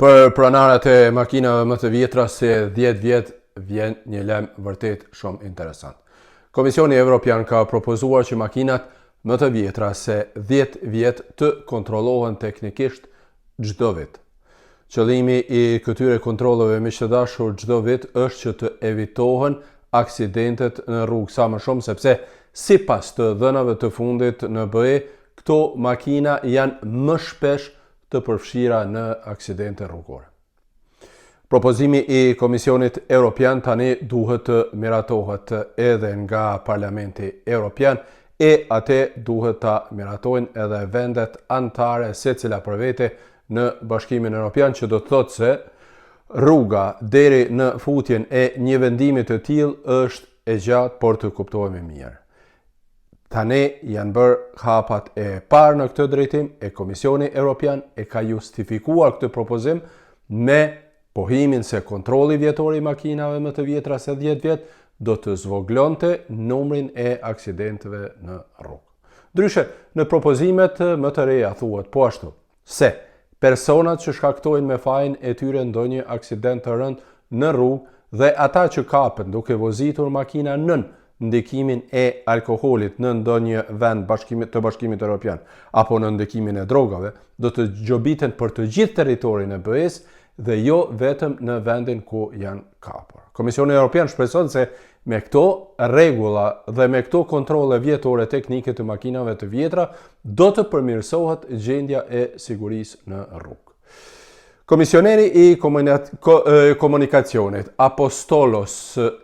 Për pronarët e makinave më të vjetra se 10 vjet vjen një lajm vërtet shumë interesant. Komisioni Evropian ka propozuar që makinat më të vjetra se 10 vjet të kontrollohen teknikisht çdo vit. Qëllimi i këtyre kontrolleve miq të dashur çdo vit është që të evitohen aksidentet në rrugë sa më shumë, sepse sipas të dhënave të fundit në BE, këto makina janë më shpesh të përfshira në aksidente rrugore. Propozimi i Komisionit Evropian tani duhet të miratohet edhe nga Parlamenti Evropian e atë duhet ta miratojnë edhe vendet anëtare secila për vete në Bashkimin Evropian, që do të thotë se rruga deri në futjen e një vendimi të tillë është e gjatë, por të kuptohemi mirë. Tani janë bërë hapat e parë në këtë drejtim, e Komisioni Evropian e ka justifikuar këtë propozim me pohimin se kontrolli vjetor i makinave më të vjetra se 10 vjet do të zvoglonte numrin e aksidenteve në rrugë. Ndryshe, në propozimet më të reja thuhet po ashtu se personat që shkaktojnë me fajin e tyre ndonjë aksident të rënd në rrugë dhe ata që kapen duke vozitur makina nën ndikimin e alkoholit në ndonjë vend të Bashkimit Evropian apo në ndikimin e drogave, do të gjobiten për të gjithë territorin e BE-s dhe jo vetëm në vendin ku janë kapur. Komisioni Evropian shpreson se me këto rregulla dhe me këto kontrolle vjetore teknike të makinave të vjetra do të përmirësohet gjendja e sigurisë në rrugë. Komisioneri i komunikacionit Apostolos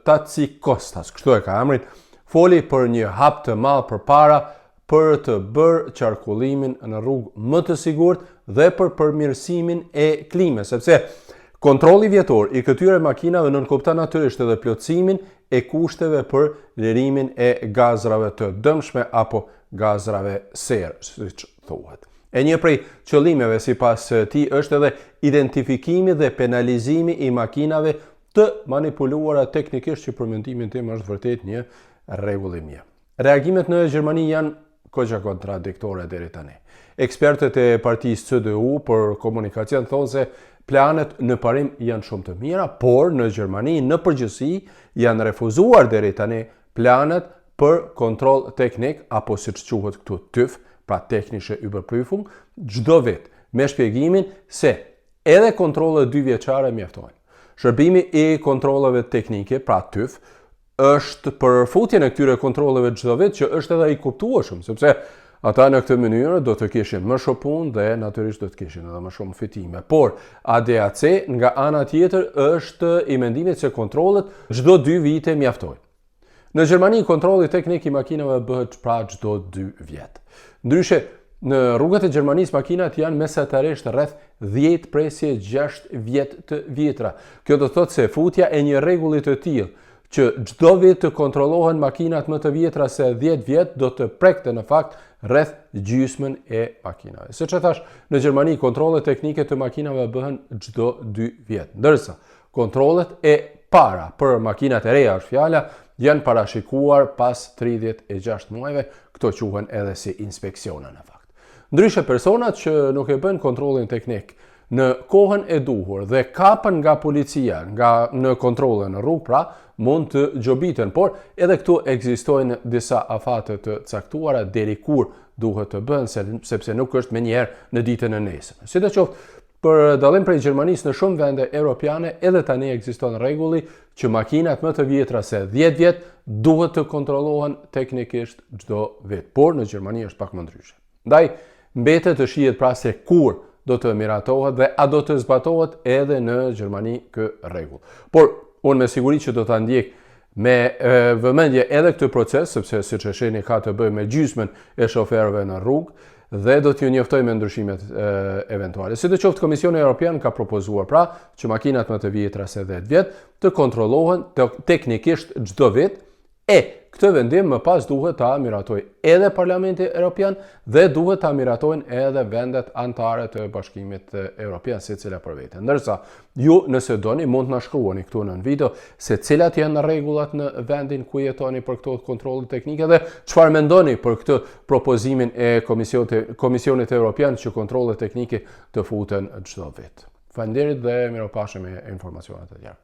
Tatsikostas, kështu e ka emrin, foli për një hap të madh përpara për të bërë qarkullimin në rrugë më të sigurt dhe për përmirësimin e klimës, sepse kontrolli vjetor i këtyre makinave nënkupton natyrisht edhe plotësimin e kushteve për lirimin e gazrave të dëmshme apo gazrave serë, siç thuhet. E një prej qëllimeve sipas tij është edhe identifikimi dhe penalizimi i makinave të manipuluara teknikisht, që për mendimin tim është vërtet një rregull i mirë. Reagimet në Gjermani janë goxha kontradiktore deri tani. Ekspertët e partisë CDU për komunikacion thonë se planet në parim janë shumë të mira, por në Gjermani në përgjithësi janë refuzuar deri tani planet për kontroll teknik apo siç quhet këtu TÜV, pra teknische Überprüfung, çdo vit, me shpjegimin se edhe kontrollet 2 vjeçare mjaftojnë. Shërbimi i kontrolleve teknike, pra TÜV, është për futjen e këtyre kontrolleve çdo vit që është edhe i kuptueshëm, sepse ata në këtë mënyrë do të kishin më shumë punë dhe natyrisht do të kishin edhe më shumë fitime. Por ADAC nga ana tjetër është i mendimit se kontrollet çdo 2 vite mjaftojnë. Në Gjermani kontrolli teknik i makinave bëhet pra çdo 2 vjet. Ndryshe, në rrugët e Gjermanisë makinat janë mesatarisht rreth 10 presje 6 vjet të vjetra. Kjo do të thotë se futja e një rregulli të tillë që çdo vit të kontrollohen makinat më të vjetra se 10 vjet do të prekte në fakt rreth gjysmën e makinave. Siç e thash, në Gjermani kontrollet teknike të makinave bëhen çdo 2 vjet, ndërsa kontrollet e para për makinat e reja është fjala janë parashikuar pas 36 muajve, këto quhen edhe si inspeksione në fakt. Ndryshe, personat që nuk e bën kontrollin teknik në kohën e duhur dhe kapen nga policia në kontrolle në rrugë, pra mund të gjobiten, por edhe këtu ekzistojnë disa afate të caktuara deri kur duhet të bën, sepse nuk është menjëherë në ditën e nesërme. Sidoqoftë, për dallim prej Gjermanisë në shumë vende evropiane edhe tani ekziston rregulli që makinat më të vjetra se 10 vjet duhet të kontrollohen teknikisht çdo vit, por në Gjermani është pak më ndryshe. Ndaj mbetet të shihet pra se kur do të miratohet dhe a do të zbatohet edhe në Gjermani ky rregull. Por unë me siguri që do ta ndjek me vëmendje edhe këtë proces, sepse siç e shihni ka të bëjë me gjysmën e shoferëve në rrugë dhe do t'ju njoftoj me ndryshimet eventuale. Sidoqoftë, Komisioni Evropian ka propozuar pra që makinat më të vjetra se 10 vjet të kontrollohen teknikisht çdo vit e këtë vendim më pas duhet ta miratoj edhe Parlamenti Evropian dhe duhet ta miratojnë edhe vendet anëtare të Bashkimit Evropian secila për vete. Ndërsa ju nëse doni mund na shkruani këtu në video se cilat janë rregullat në vendin ku jetoni për këto kontrolle teknike dhe çfarë mendoni për këtë propozimin e Komisionit Evropian që kontrollet teknike të futen çdo vit. Faleminderit dhe miropafshim me informacionet e tjera.